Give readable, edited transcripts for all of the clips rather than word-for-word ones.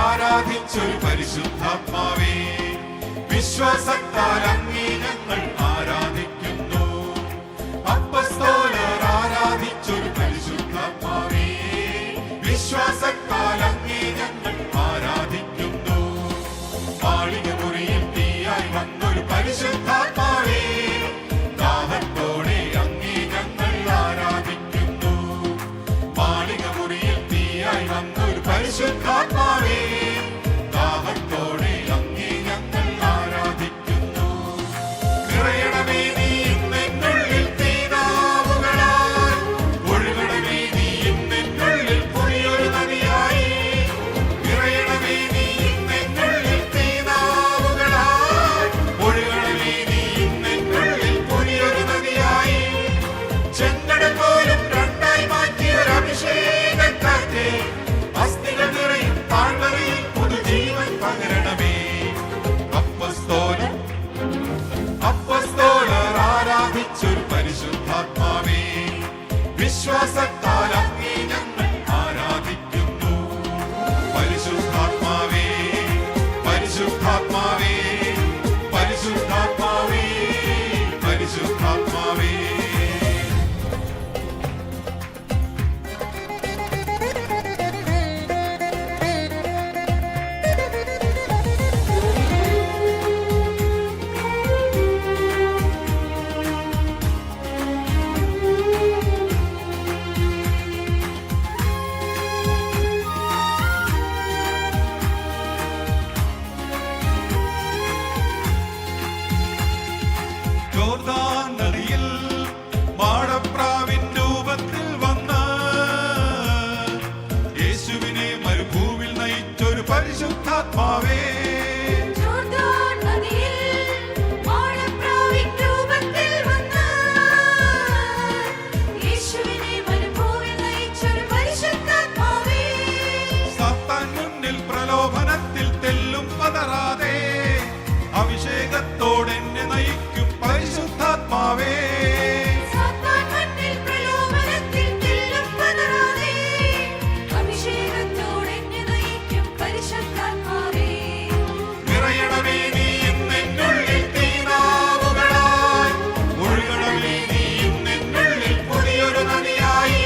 ആരാധിച്ചൊരു പരിശുദ്ധാത്മാവേ, വിശ്വാസത്താൽ അങ്ങേ ഞങ്ങൾ ആരാധിക്കുന്നു. അപ്പസ്തോലർ ആരാധിച്ചൊരു പരിശുദ്ധാത്മാവേ, വിശ്വാസത്താൽ അങ്ങേ ഞങ്ങൾ ആരാധിക്കുന്നു. മാളിക മുറിയിൽ തീയായി വന്നൊരു പരിശുദ്ധാത്മാവേ, ദാഹത്തോടെ അങ്ങേ ഞങ്ങൾ ആരാധിക്കുന്നു. മാളിക മുറിയിൽ തീയായി വന്നൊരു പരിശുദ്ധാത്മാവേ, ദാഹത്തോടെ അങ്ങേ ഞങ്ങൾ ആരാധിക്കുന്നു. നിറയണമേ നീ ഇന്നെന്നുള്ളിൽ തീനാവുകളാൽ, ഒഴുകണമേ നീ ഇന്നെന്നുള്ളിൽ പുതിയൊരു നദിയായി. നിറയണമേ നീ ഇന്നെന്നുള്ളിൽ തീനാവുകളാൽ, ഒഴുകണമേ നീ ഇന്നെന്നുള്ളിൽ പുതിയൊരു നദിയായി. ചെങ്കടൽ പോലും രണ്ടായി മാറ്റിയൊരു അഭിഷേകക്കാറ്റേ, അസ്ഥികൾ നിറയും താഴ്വരയിൽ പുതുജീവൻ പകരണമേ. അപ്പസ്തോലർ ആരാധിച്ചൊരു പരിശുദ്ധാത്മാവേ, വിശ്വാസത്താൽ അങ്ങേ ഞങ്ങൾ ആരാധിക്കുന്നു. പരിശുദ്ധാത്മാവേ, പരിശുദ്ധാത്മാവേ, പരിശുദ്ധാത്മാവേ, പരിശുദ്ധാത്മാവേ. യോർദാൻ നദിയിൽ മാടപ്രാവിൻ രൂപത്തിൽ വന്ന് യേശുവിനെ മരുഭൂവിൽ നയിച്ചൊരു പരിശുദ്ധാത്മാവേ, സാത്താൻ മുന്നിൽ പ്രലോഭനത്തിൽ തെല്ലും പതറാതെ അഭിഷേകത്തോടെന്നെ നയിക്കും പരിശുദ്ധാത്മാവേ. നിറയണമേ നീ ഇന്നെന്നുള്ളിൽ തീനാവുകളാൽ, ഒഴുകണമേ നീ ഇന്നെന്നുള്ളിൽ പുതിയൊരു നദിയായി.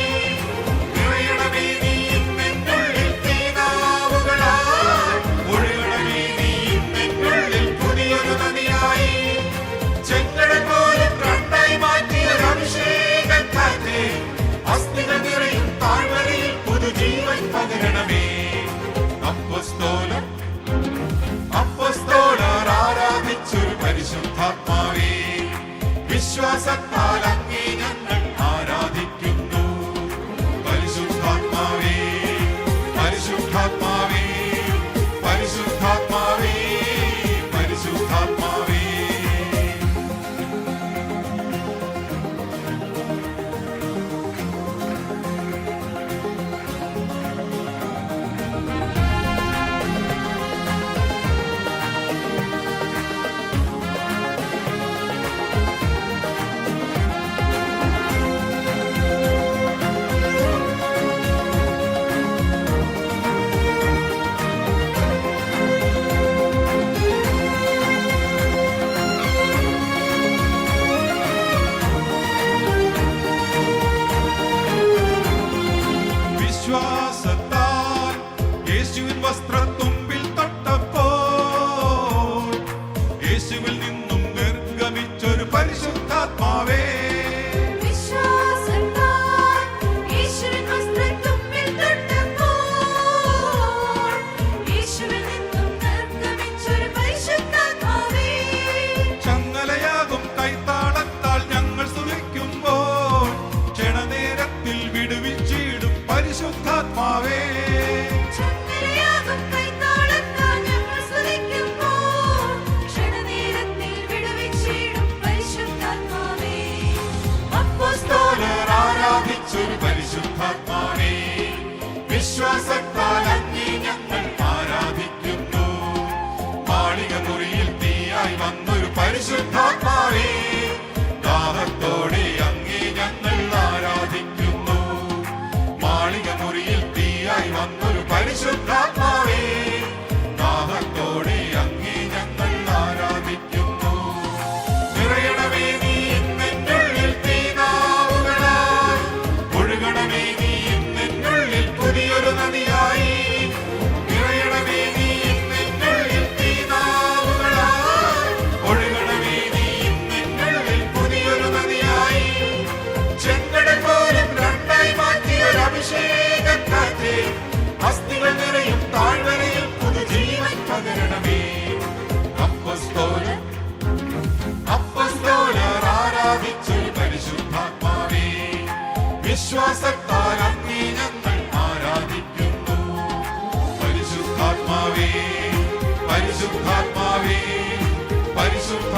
നിറയണമേ നീ ഇന്നെന്നുള്ളിൽ തീനാവുകളാൽ, ഒഴുകണമേ നീ ഇന്നെന്നുള്ളിൽ പുതിയൊരു നദിയായി. ചെങ്കടൽ പോലും രണ്ടായി മാറ്റിയൊരു അഭിഷേകക്കാറ്റേ, അസ്ഥികൾ നിറയും താഴ്വരയിൽ പുതുജീവൻ പകരണമേ. അപ്പസ്തോലർ ആരാധിച്ചൊരു പരിശുദ്ധാത്മാവേ, വിശ്വാസത്താൽ അങ്ങേ ഞങ്ങൾ ആരാധിക്കുന്നു. പരിശുദ്ധാത്മാവേ, പരിശുദ്ധാത്മാവേ, പരിശുദ്ധാത്മാവേ, പരിശുദ്ധാത്മാവേ. വിശ്വാസത്താൽ അങ്ങേ ഞങ്ങൾ ആരാധിക്കുന്നു. മാളിക മുറിയിൽ തീയായി വന്നൊരു പരിശുദ്ധാത്മാവേ, ദാഹത്തോടെ അങ്ങേ ഞങ്ങൾ ആരാധിക്കുന്നു. മാളിക മുറിയിൽ തീയായി വന്നൊരു പരിശുദ്ധാത്മാവേ, ദാഹത്തോടെ അങ്ങേ ഞങ്ങൾ ആരാധിക്കുന്നു. നിറയണമേ നീ ഇന്നെന്നുള്ളിൽ തീനാവുകളായി, ഒഴുകണമേ നീ ഇന്നെന്നുള്ളിൽ പുതിയൊരു നദിയായി. നിറയണമേ നീ ഇന്നെന്നുള്ളിൽ തീനാവുകളായി, ഒഴുകണമേ നീ ഇന്നെന്നുള്ളിൽ പുതിയൊരു നദിയായി. ചെങ്കടൽ പോലും രണ്ടായി മാറ്റിയൊരു അഭിഷേകക്കാറ്റേ, അസ്ഥികൾ നിറയും താഴ്വരയിൽ പുതുജീവൻ പകരണമേ. അപ്പസ്തോലർ ആരാധിച്ചൊരു പരിശുദ്ധാത്മാവേ, വിശ്വാസത്താൽ അങ്ങേ ഞങ്ങൾ ആരാധിക്കുന്നു. പരിശുദ്ധാത്മാവേ, പരിശുദ്ധാത്മാവേ, പരിശുദ്ധ